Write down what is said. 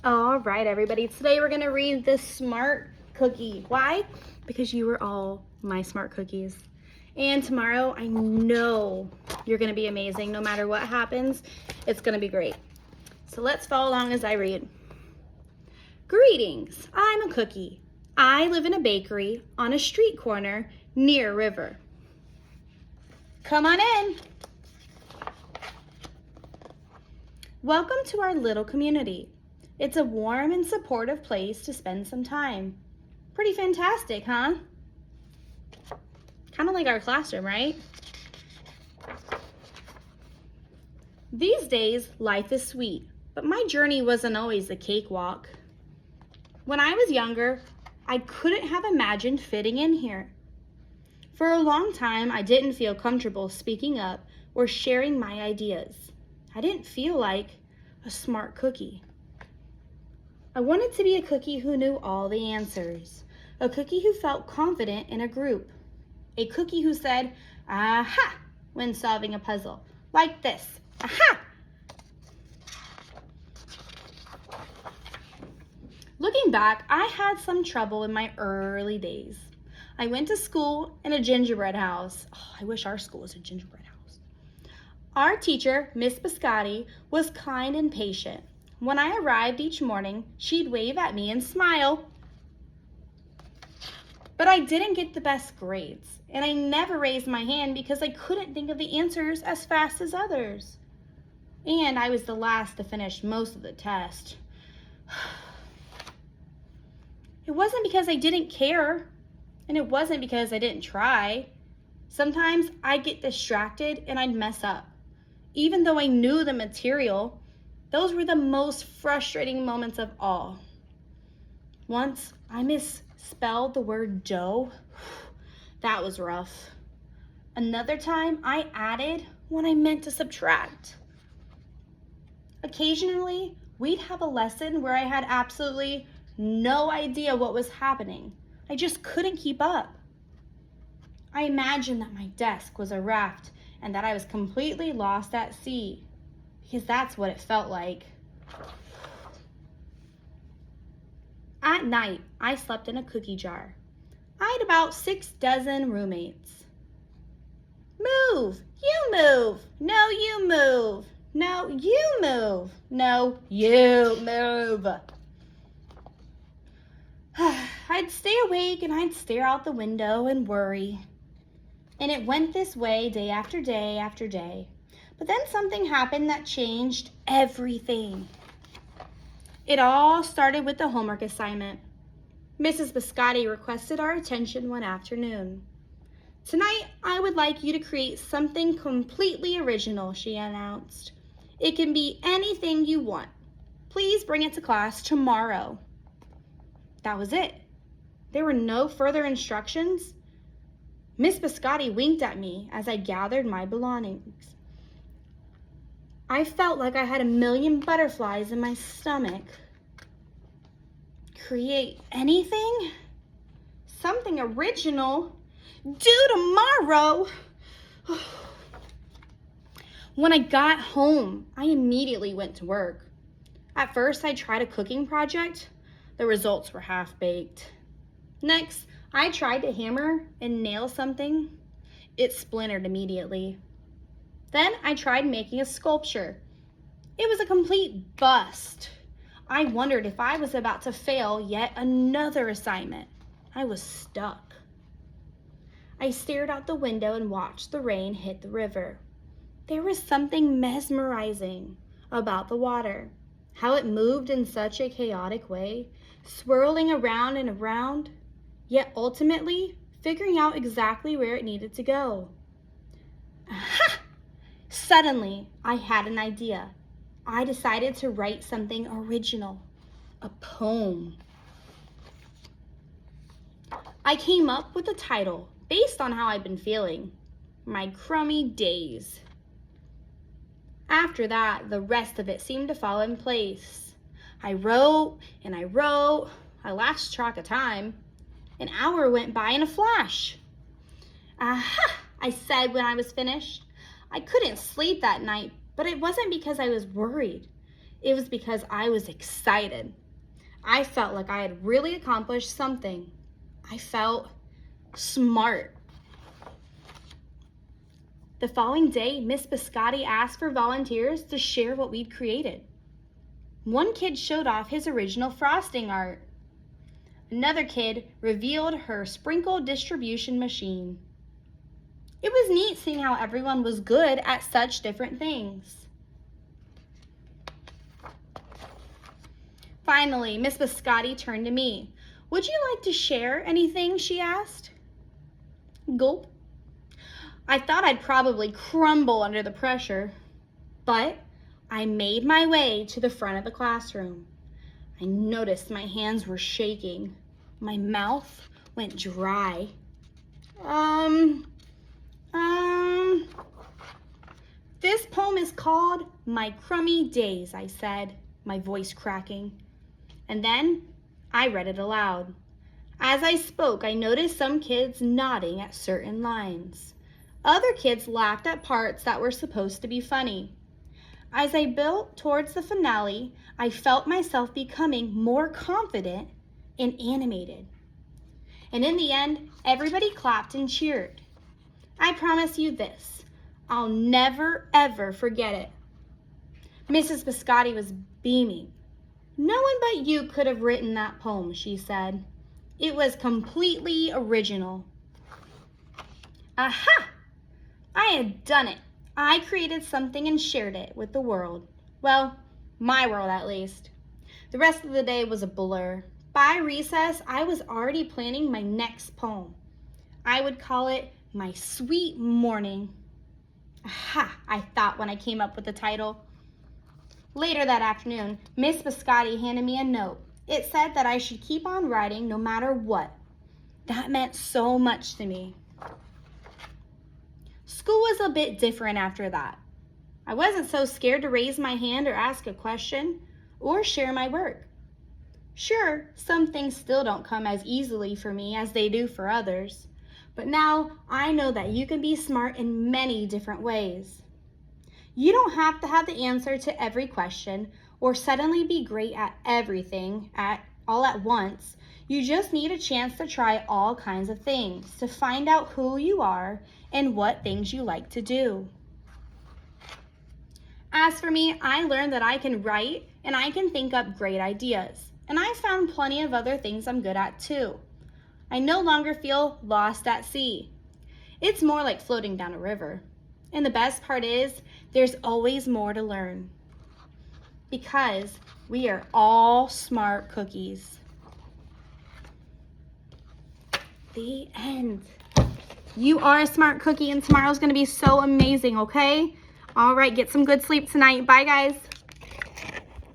All right, everybody. Today we're going to read the Smart Cookie. Why? Because you were all my smart cookies. And tomorrow, I know you're going to be amazing. No matter what happens, it's going to be great. So let's follow along as I read. Greetings. I'm a cookie. I live in a bakery on a street corner near a river. Come on in. Welcome to our little community. It's a warm and supportive place to spend some time. Pretty fantastic, huh? Kind of like our classroom, right? These days, life is sweet, but my journey wasn't always a cakewalk. When I was younger, I couldn't have imagined fitting in here. For a long time, I didn't feel comfortable speaking up or sharing my ideas. I didn't feel like a smart cookie. I wanted to be a cookie who knew all the answers, a cookie who felt confident in a group, a cookie who said, aha, when solving a puzzle, like this, aha. Looking back, I had some trouble in my early days. I went to school in a gingerbread house. Oh, I wish our school was a gingerbread house. Our teacher, Miss Biscotti, was kind and patient. When I arrived each morning, she'd wave at me and smile. But I didn't get the best grades, and I never raised my hand because I couldn't think of the answers as fast as others. And I was the last to finish most of the test. It wasn't because I didn't care, and it wasn't because I didn't try. Sometimes I'd get distracted and I'd mess up. Even though I knew the material, those were the most frustrating moments of all. Once I misspelled the word dough. That was rough. Another time I added when I meant to subtract. Occasionally, we'd have a lesson where I had absolutely no idea what was happening. I just couldn't keep up. I imagined that my desk was a raft and that I was completely lost at sea, because that's what it felt like. At night, I slept in a cookie jar. I had about 6 dozen roommates. Move, you move, no, you move, no, you move, no, you move. I'd stay awake and I'd stare out the window and worry. And it went this way day after day after day. But then something happened that changed everything. It all started with the homework assignment. Mrs. Biscotti requested our attention one afternoon. Tonight, I would like you to create something completely original, she announced. It can be anything you want. Please bring it to class tomorrow. That was it. There were no further instructions. Miss Biscotti winked at me as I gathered my belongings. I felt like I had 1,000,000 butterflies in my stomach. Create anything? Something original? Due tomorrow? When I got home, I immediately went to work. At first, I tried a cooking project. The results were half-baked. Next, I tried to hammer and nail something. It splintered immediately. Then I tried making a sculpture. It was a complete bust. I wondered if I was about to fail yet another assignment. I was stuck. I stared out the window and watched the rain hit the river. There was something mesmerizing about the water, how it moved in such a chaotic way, swirling around and around, yet ultimately figuring out exactly where it needed to go. Aha! Suddenly, I had an idea. I decided to write something original, a poem. I came up with a title based on how I'd been feeling, My Crummy Days. After that, the rest of it seemed to fall in place. I wrote and I wrote. I lost track of time. An hour went by in a flash. Aha! I said when I was finished. I couldn't sleep that night, but it wasn't because I was worried. It was because I was excited. I felt like I had really accomplished something. I felt smart. The following day, Miss Biscotti asked for volunteers to share what we'd created. One kid showed off his original frosting art. Another kid revealed her sprinkle distribution machine. It was neat seeing how everyone was good at such different things. Finally, Miss Biscotti turned to me. "Would you like to share anything?" she asked. Gulp. I thought I'd probably crumble under the pressure, but I made my way to the front of the classroom. I noticed my hands were shaking. My mouth went dry. This poem is called My Crummy Days, I said, my voice cracking. And then I read it aloud. As I spoke, I noticed some kids nodding at certain lines. Other kids laughed at parts that were supposed to be funny. As I built towards the finale, I felt myself becoming more confident and animated. And in the end, everybody clapped and cheered. I promise you this, I'll never, ever forget it. Mrs. Biscotti was beaming. "No one but you could have written that poem," she said. "It was completely original." Aha! I had done it. I created something and shared it with the world. Well, my world at least. The rest of the day was a blur. By recess, I was already planning my next poem. I would call it My Sweet Morning. Aha, I thought when I came up with the title. Later that afternoon, Miss Biscotti handed me a note. It said that I should keep on writing no matter what. That meant so much to me. School was a bit different after that. I wasn't so scared to raise my hand or ask a question or share my work. Sure, some things still don't come as easily for me as they do for others, but now I know that you can be smart in many different ways. You don't have to have the answer to every question or suddenly be great at everything all at once. You just need a chance to try all kinds of things to find out who you are and what things you like to do. As for me, I learned that I can write and I can think up great ideas. And I found plenty of other things I'm good at too. I no longer feel lost at sea. It's more like floating down a river. And the best part is, there's always more to learn. Because we are all smart cookies. The end. You are a smart cookie and tomorrow's gonna be so amazing, okay? All right, get some good sleep tonight. Bye, guys.